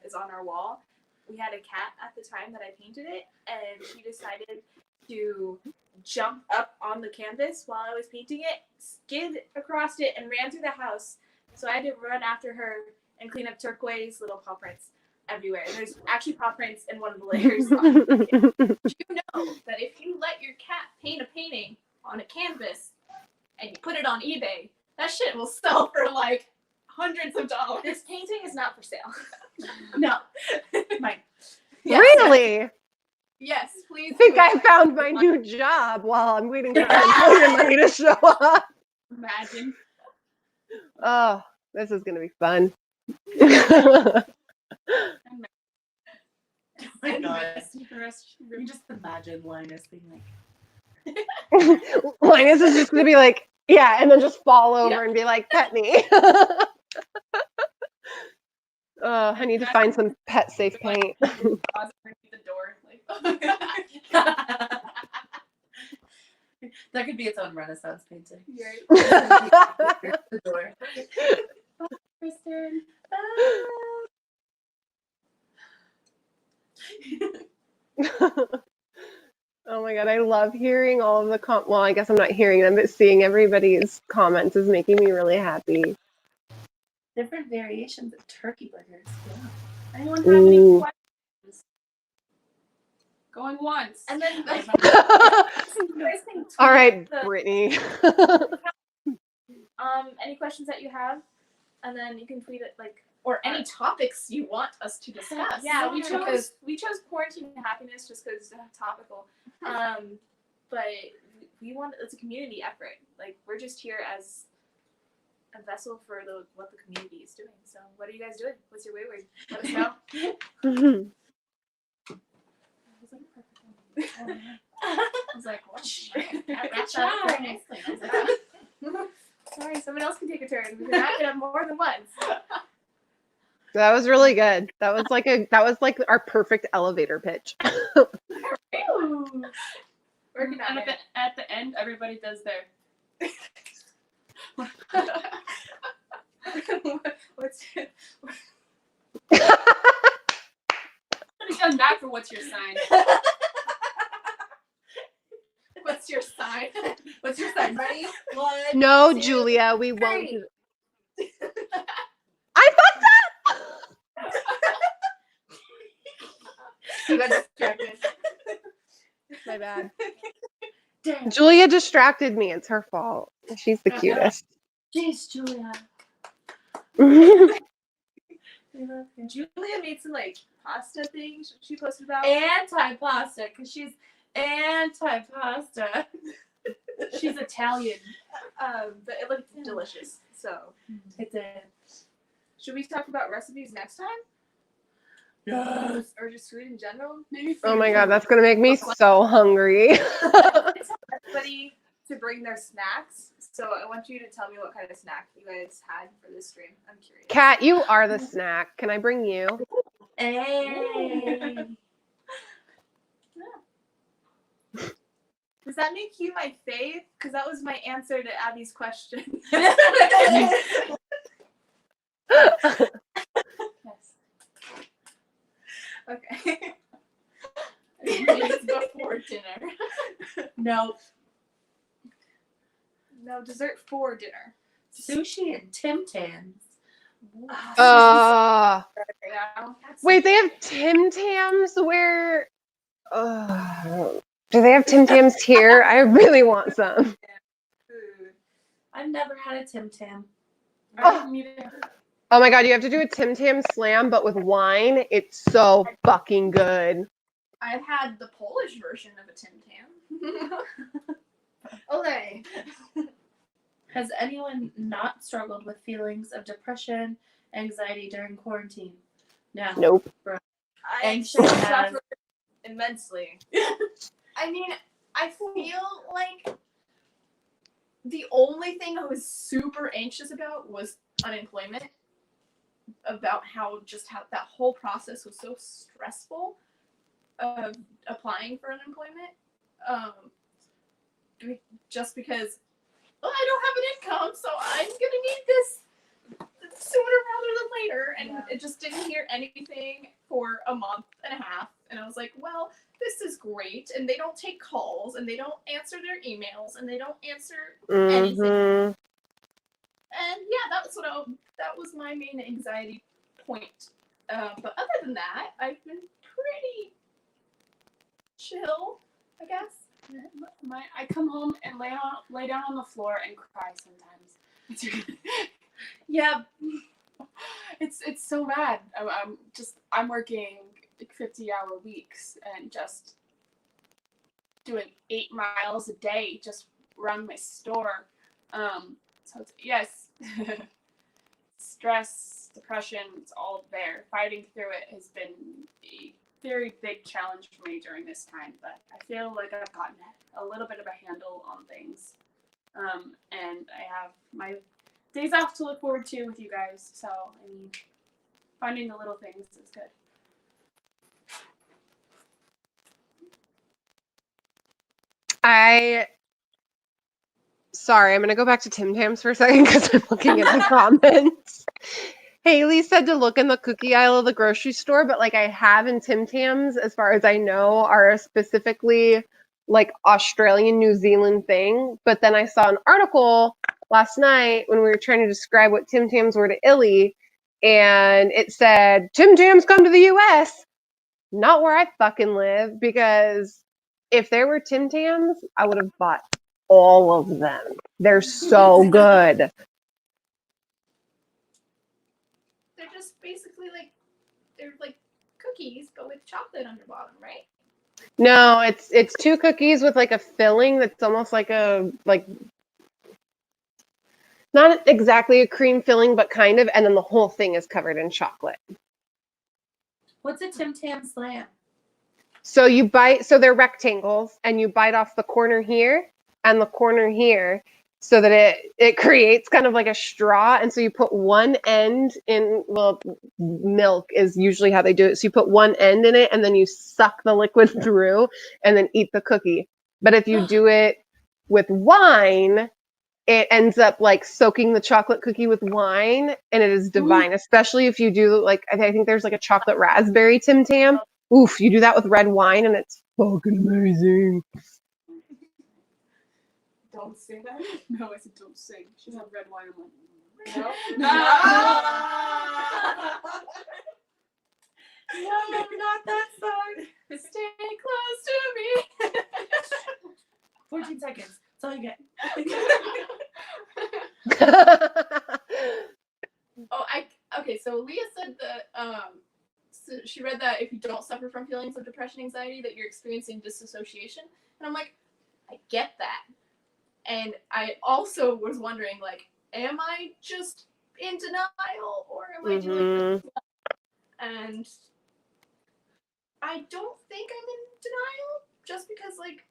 is on our wall. We had a cat at the time that I painted it, and she decided to jump up on the canvas while I was painting it, skid across it, and ran through the house. So I had to run after her and clean up turquoise little paw prints everywhere. There's actually paw prints in one of the layers. Do you know that if you let your cat paint a painting on a canvas and you put it on eBay, that shit will sell for like hundreds of dollars. This painting is not for sale. No. Mine. Really? Yes, please. I think do it. I found my new job while I'm waiting for unemployment money to show up. Imagine. Oh, this is gonna be fun. my And God. the rest of You just imagine Linus being like, Linus is just gonna be like, yeah, and then just fall over and be like, pet me. Oh, I need to find some pet safe paint. pause underneath the door. Like, that could be its own Renaissance painting. right. The door. Kristen. Oh my god, I love hearing all of the well, I guess I'm not hearing them, but seeing everybody's comments is making me really happy. Different variations of turkey burgers. Yeah. Anyone have any Ooh. questions? Going once. And then like, All right, Brittany. any questions that you have, and then you can tweet it like. or any topics you want us to discuss. Yeah, we Because chose quarantine happiness just because it's topical. But we want it's a community effort. Like we're just here as a vessel for what the community is doing. So what are you guys doing? What's your wayward? Let us know. I was like, what? I tried. Sorry, someone else can take a turn. We can wrap it up more than once. That was really good. That was like our perfect elevator pitch. Working on And it. at the end, everybody does their. What's Somebody come back for what's your sign? What's your sign? What's your sign? Ready? 1, No, 2, Julia, we won't. 3. I fucked up. You got distracted. My bad. Damn. Julia distracted me. It's her fault. She's the cutest. Jeez, Julia. Julia made some like pasta things she posted about. Anti-pasta, because she's anti-pasta. She's Italian. But it looked delicious. So It did. should we talk about recipes next time? Yes. Or just food in general? Maybe. Oh my god, that's gonna make me so hungry. Everybody to bring their snacks. So I want you to tell me what kind of snack you guys had for this stream. I'm curious. Kat, you are the snack. Can I bring you? Hey. Does that make you my fave? Because that was my answer to Abby's question. Yes. Okay. It's before dinner. No. No, dessert for dinner. Sushi and Tim Tams. Yeah. Wait, they have Tim Tams where? Do they have Tim Tams here? I really want some. Food. I've never had a Tim Tam. Oh my god, you have to do a Tim Tam slam, but with wine. It's so fucking good. I've had the Polish version of a Tim Tam. Ole. Has anyone not struggled with feelings of depression, anxiety during quarantine? No. Nope. I Anxious suffered immensely. I mean, I feel like the only thing I was super anxious about was unemployment. About how that whole process was so stressful of applying for unemployment. Just because I don't have an income, so I'm gonna need this sooner rather than later. And it just didn't hear anything for a month and a half, And I was like, well, this is great. And they don't take calls, and they don't answer their emails, and they don't answer anything. Mhm. And yeah, that was my main anxiety point. But other than that, I've been pretty chill, I guess. I come home and lay down on the floor and cry sometimes. Yeah, it's so bad. I'm working 50-hour weeks and just doing 8 miles a day just around my store. So it's, yes, stress, depression, it's all there. Fighting through it has been a very big challenge for me during this time, but I feel like I've gotten a little bit of a handle on things. And I have my days off to look forward to with you guys. So, I mean, finding the little things is good. Sorry, I'm going to go back to Tim Tams for a second because I'm looking at the comments. Haley said to look in the cookie aisle of the grocery store, but like I have in Tim Tams, as far as I know, are a specifically like Australian, New Zealand thing. But then I saw an article last night when we were trying to describe what Tim Tams were to Illy, and it said, Tim Tams come to the US. Not where I fucking live, because if there were Tim Tams, I would have bought all of them. They're so good. They're just basically they're like cookies, but with chocolate on the bottom, right? No, it's 2 cookies with like a filling that's almost like not exactly a cream filling, but kind of, and then the whole thing is covered in chocolate. What's a Tim Tam Slam? So they're rectangles, and you bite off the corner here and the corner here, so that it creates kind of like a straw. And so you put one end in, well, milk is usually how they do it. So you put one end in it, and then you suck the liquid through and then eat the cookie. But if you do it with wine, it ends up like soaking the chocolate cookie with wine, and it is divine. Ooh. Especially if you do like, I think there's like a chocolate raspberry Tim Tam. Oof, you do that with red wine, and it's fucking amazing. Don't say that. No, I said don't sing. She's on red wine. I'm like, No. No, not that song. Stay close to me. 14 seconds. That's all you get. Okay, so Leah said that so she read that if you don't suffer from feelings of depression, anxiety, that you're experiencing disassociation. And I'm like, I get that. And I also was wondering, like, am I just in denial, or am I doing this? And I don't think I'm in denial, just because, like,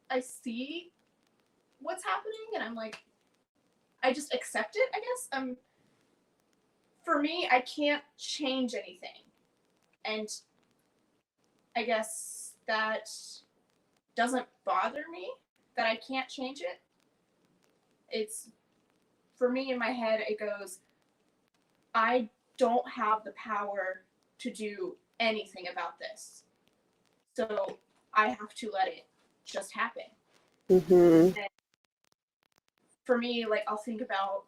I see what's happening, and I'm like, I just accept it, I guess. For me, I can't change anything. And I guess that doesn't bother me, that I can't change it. It's, for me in my head, it goes, I don't have the power to do anything about this. So I have to let it just happen. Mm-hmm. And for me, like, I'll think about,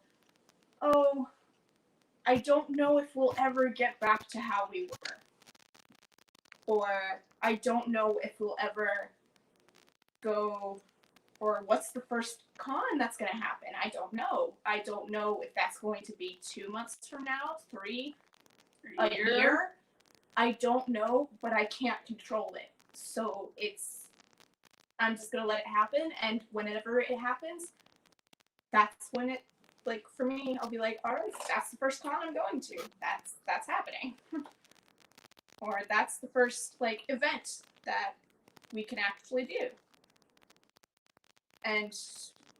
oh, I don't know if we'll ever get back to how we were. Or I don't know if we'll ever go, or what's the first con that's going to happen? I don't know. I don't know if that's going to be 2 months from now, 3, a year. I don't know, but I can't control it. So I'm just going to let it happen. And whenever it happens, that's when it, like, for me, I'll be like, all right, that's the first con I'm going to. That's happening. Or that's the first, like, event that we can actually do. And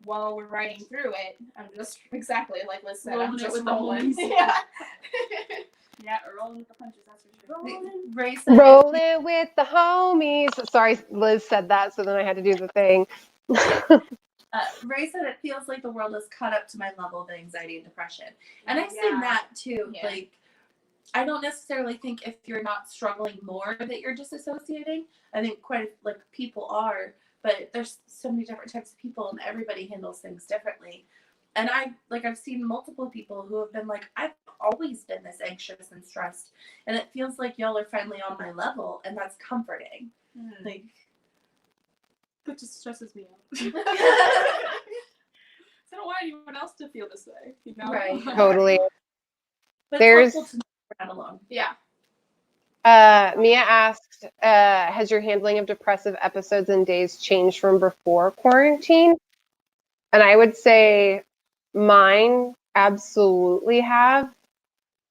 while we're writing through it, I'm just, exactly like Liz said, I'm just rolling. Yeah. Yeah, rolling with the punches, that's for Rolling. sure. Rolling with the homies. Sorry, Liz said that, so then I had to do the thing. Ray said it feels like the world has caught up to my level of anxiety and depression. And I've seen that too. Yeah. Like, I don't necessarily think if you're not struggling more that you're disassociating. I think quite like people are, but there's so many different types of people and everybody handles things differently. And I've seen multiple people who have been like, I've always been this anxious and stressed, and it feels like y'all are finally on my level, and that's comforting. Like, That just stresses me out. So I don't want anyone else to feel this way, you know? Right. Totally. but There's- it's helpful to know we're not alone. Yeah. Mia asked, has your handling of depressive episodes and days changed from before quarantine? And I would say mine absolutely have,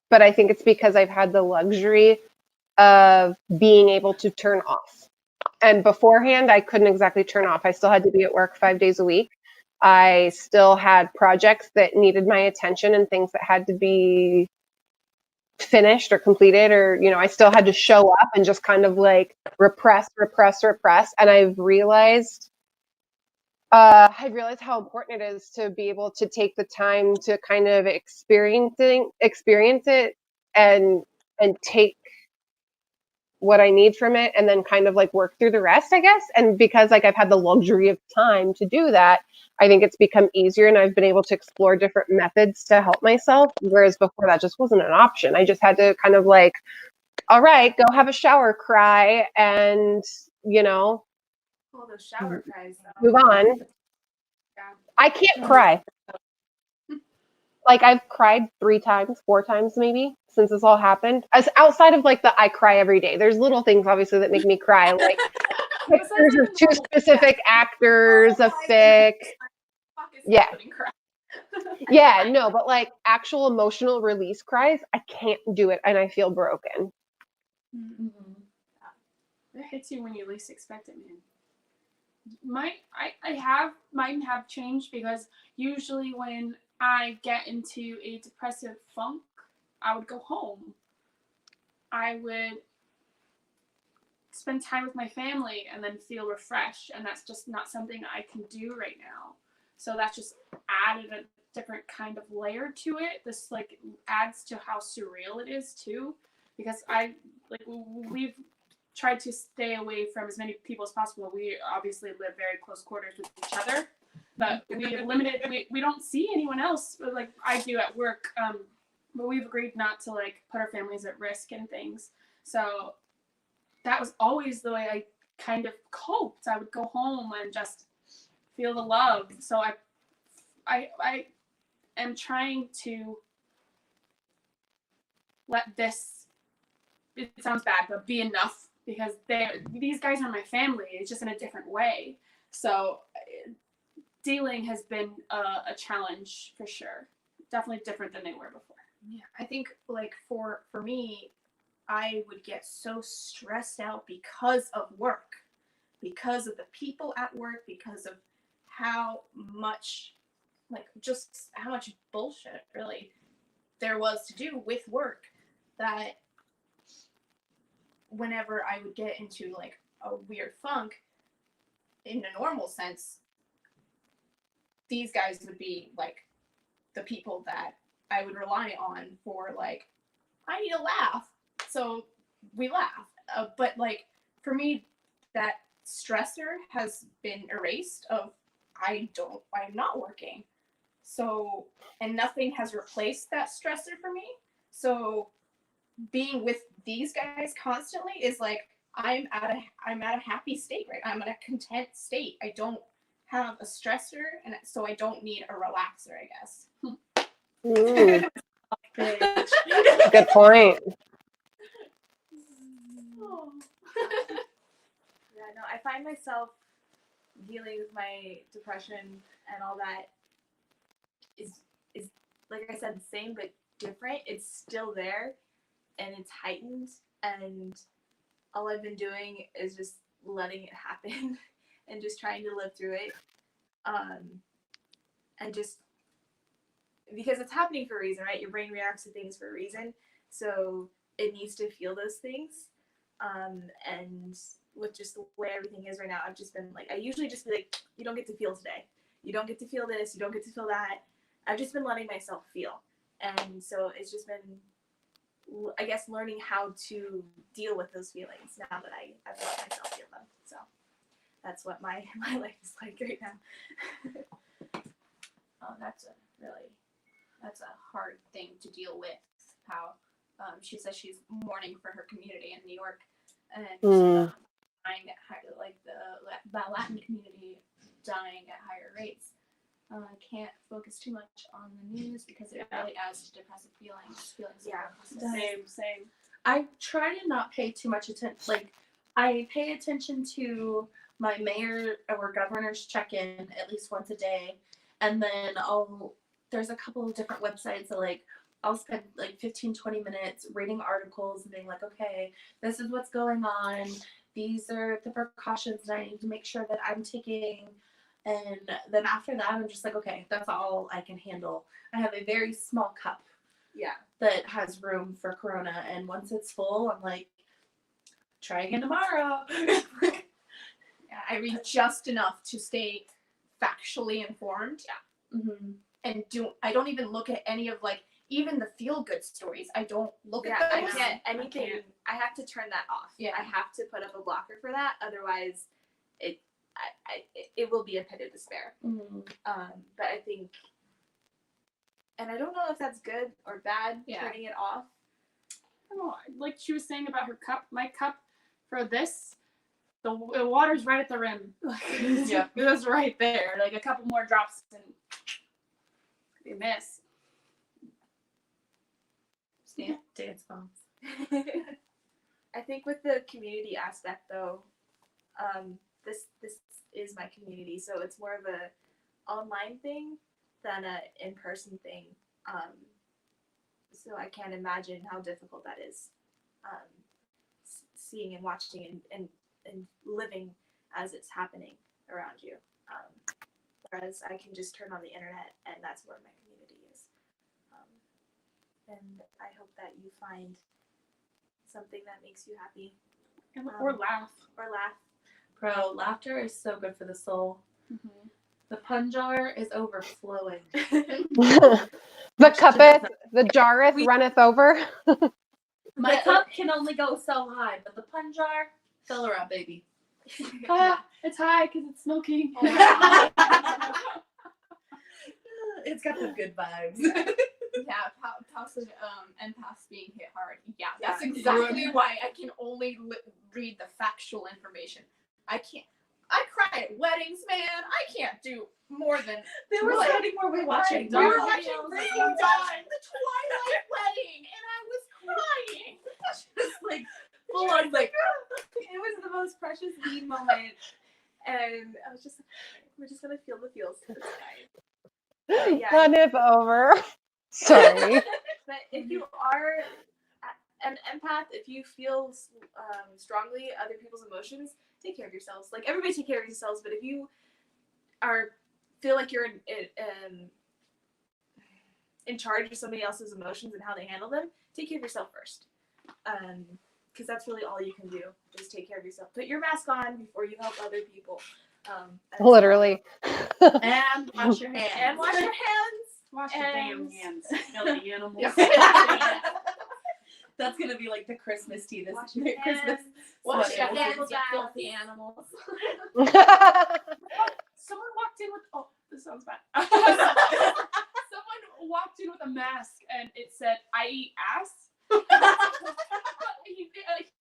but I think it's because I've had the luxury of being able to turn off. And beforehand, I couldn't exactly turn off. I still had to be at work 5 days a week. I still had projects that needed my attention and things that had to be finished or completed, or, you know, I still had to show up and just kind of like repress. And I've realized how important it is to be able to take the time to kind of experience it and take what I need from it and then kind of like work through the rest, I guess. And because like I've had the luxury of time to do that, I think it's become easier and I've been able to explore different methods to help myself. Whereas before that just wasn't an option. I just had to kind of like, all right, go have a shower, cry, and, you know, All those shower cries, though. move on. Yeah. I can't cry. Like I've cried 3 times, 4 times maybe since this all happened. As outside of like the I cry every day. There's little things obviously that make me cry, like pictures of 2 specific actors, a fic. Yeah. Yeah, no, but like actual emotional release cries, I can't do it and I feel broken. Mm-hmm. It hits you when you least expect it, man. Mine have changed because usually when I get into a depressive funk, I would go home. I would spend time with my family and then feel refreshed, and that's just not something I can do right now. So that just added a different kind of layer to it. This like adds to how surreal it is too, because we've tried to stay away from as many people as possible. We obviously live very close quarters with each other, but we have limited. We don't see anyone else like I do at work. But we've agreed not to like put our families at risk and things. So that was always the way I kind of coped. I would go home and just feel the love. So I am trying to let this, it sounds bad, but be enough, because these guys are my family. It's just in a different way. So dealing has been a challenge for sure. Definitely different than they were before. Yeah, I think like for me, I would get so stressed out because of work, because of the people at work, because of how much bullshit really there was to do with work, that whenever I would get into like a weird funk, in a normal sense, these guys would be like the people that I would rely on for like, I need a laugh. So we laugh. But like for me, that stressor has been erased of I'm not working. So, and nothing has replaced that stressor for me. So being with these guys constantly is like, I'm at a happy state, right? I'm at a content state. I don't have a stressor, and so I don't need a relaxer, I guess. Good point. Yeah, no, I find myself dealing with my depression and all that is like I said, the same but different. It's still there and it's heightened, and all I've been doing is just letting it happen and just trying to live through it. And just because it's happening for a reason, right? Your brain reacts to things for a reason. So it needs to feel those things. And with just the way everything is right now, I've just been like, I usually just be like, you don't get to feel today. You don't get to feel this. You don't get to feel that. I've just been letting myself feel. And so it's just been I guess learning how to deal with those feelings now that I've let myself feel them. So that's what my life is like right now. Oh, that's a hard thing to deal with. How she says she's mourning for her community in New York, and dying at the Latin community dying at higher rates. I can't focus too much on the news because it really adds to depressive feelings. Same. I try to not pay too much attention. Like, I pay attention to my mayor or governor's check-in at least once a day, and then there's a couple of different websites that, like, I'll spend like 15-20 minutes reading articles and being like, okay, this is what's going on. These are the precautions that I need to make sure that I'm taking. And then after that, I'm just like, okay, that's all I can handle. I have a very small cup that has room for Corona. And once it's full, I'm like, try again tomorrow. I read just enough to stay factually informed. And I don't even look at any of, like, even the feel-good stories. I don't look at those. I can't anything. I have to turn that off. Yeah. I have to put up a blocker for that. Otherwise, it will be a pit of despair. But I think, and I don't know if that's good or bad, turning it off. I don't know, like she was saying about her cup, my cup for this, the water's right at the rim. It was right there. Like a couple more drops and you miss. Dance bombs. I think with the community aspect, though, this is my community, so it's more of a online thing than a in-person thing. So I can't imagine how difficult that is, seeing and watching and living as it's happening around you. Whereas I can just turn on the internet and that's where my community is. And I hope that you find something that makes you happy. Or laugh. Bro, laughter is so good for the soul. The pun jar is overflowing. The jareth runneth over. My cup can only go so high, but the pun jar, fill her up, baby. It's high because it's smoking. It's got the good vibes. Passive empaths being hit hard. That's exactly why I can only read the factual information. I cry at weddings, man. I can't do more than. They were spending more way watching. We were watching Breaking Dawn, the Twilight wedding, and I was crying. Just like full on, like It was the most precious Dean moment, and I was just like, we're just gonna feel the feels. Runneth over. Sorry. But if you are an empath, if you feel strongly other people's emotions, take care of yourselves. Like, everybody take care of yourselves, but if you feel like you're in charge of somebody else's emotions and how they handle them, take care of yourself first. Because that's really all you can do. Just take care of yourself. Put your mask on before you help other people. Literally. and wash your hands. Wash your damn hands. Filthy animals. That's gonna be like the Christmas tea this Wash your Christmas. hands. Wash your sweater. hands, you filthy animals. Someone walked in with this sounds bad. Someone walked in with a mask and it said, "I eat ass."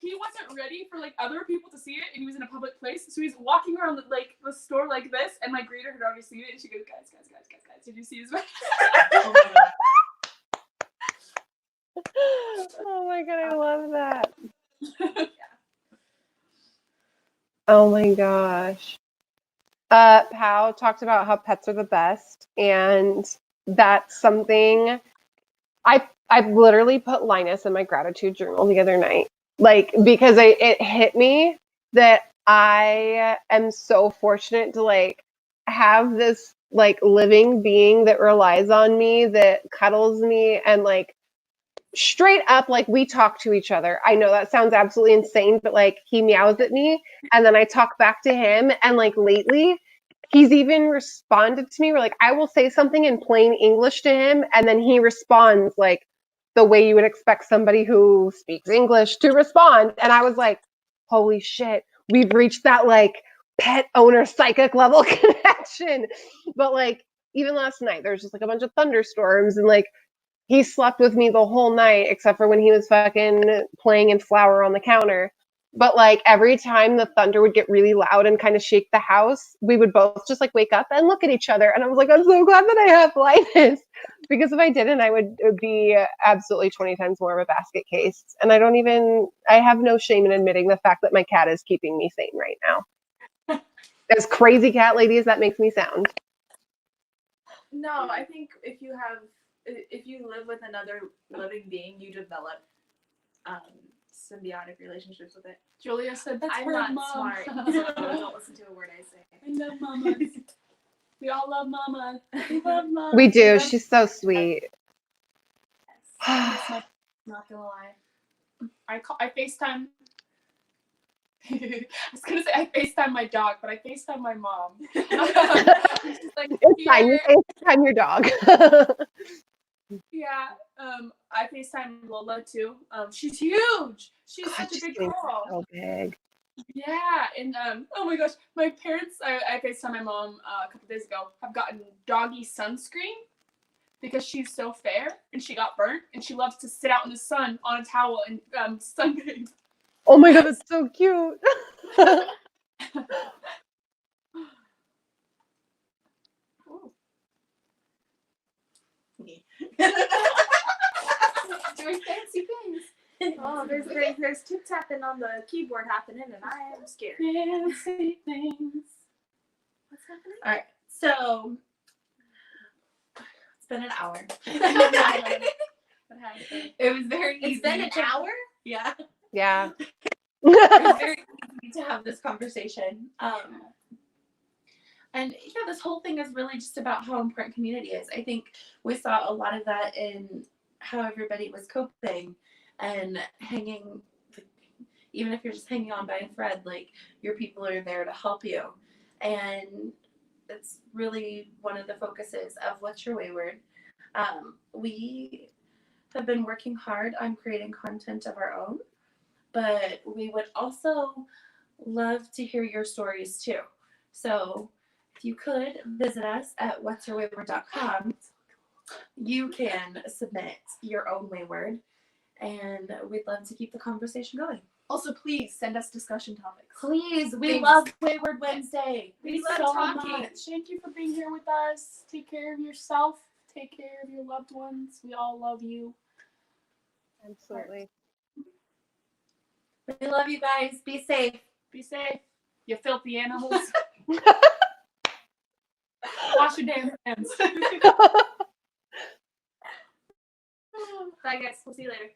He wasn't ready for like other people to see it, and he was in a public place, so he's walking around the store like this, and my greeter had already seen it, and she goes, guys, did you see his mask? Oh my god, I love that. Oh my gosh. Pao talked about how pets are the best, and that's something I literally put Linus in my gratitude journal the other night, like, because it hit me that I am so fortunate to like have this like living being that relies on me, that cuddles me, and like straight up, like, we talk to each other. I know that sounds absolutely insane, but like, he meows at me and then I talk back to him, and like lately he's even responded to me where like I will say something in plain English to him and then he responds like the way you would expect somebody who speaks English to respond. And I was like, holy shit, we've reached that like pet owner psychic level connection. But like, even last night, there was just like a bunch of thunderstorms, and like, he slept with me the whole night, except for when he was fucking playing in flour on the counter. But like, every time the thunder would get really loud and kind of shake the house, we would both just like wake up and look at each other. And I was like, I'm so glad that I have Linus. Because if I didn't, I would be absolutely 20 times more of a basket case. And I have no shame in admitting the fact that my cat is keeping me sane right now. As crazy cat lady as that makes me sound. No, I think if you live with another living being, you develop symbiotic relationships with it. Julia said that's I'm her not mom. smart, so don't listen to a word I say. I love mamas. We all love mama. We love mama. We do. She's so sweet. Yes. Not gonna lie. I FaceTime. I was gonna say I FaceTime my dog, but I FaceTime my mom. She's like, It's fine. here. You FaceTime your dog. Yeah. I FaceTime Lola too. She's huge. She's God, such a she's big getting girl. so big. Yeah, and oh my gosh, my parents, I FaceTime my mom a couple days ago, have gotten doggy sunscreen because she's so fair and she got burnt and she loves to sit out in the sun on a towel and sunbathe. Oh my god, that's so cute. Doing fancy things. Oh, there's tip tapping on the keyboard happening, and I am scared. Fancy things. What's happening? All right, so it's been an hour. What happened? It was very easy. It's been an hour? Yeah. Yeah. It was very easy to have this conversation. And yeah, this whole thing is really just about how important community is. I think we saw a lot of that in how everybody was coping and hanging, even if you're just hanging on by a thread, like your people are there to help you. And it's really one of the focuses of What's Your Wayward. We have been working hard on creating content of our own, but we would also love to hear your stories too. So if you could visit us at whatsyourwayward.com, you can submit your own wayward, and we'd love to keep the conversation going. Also, please send us discussion topics. Please, we Thanks. love Wayward Wednesday. We love so talking. much. Thank you for being here with us. Take care of yourself. Take care of your loved ones. We all love you. Absolutely. We love you guys. Be safe. Be safe, you filthy animals. Wash your damn hands. Bye, guys. We'll see you later.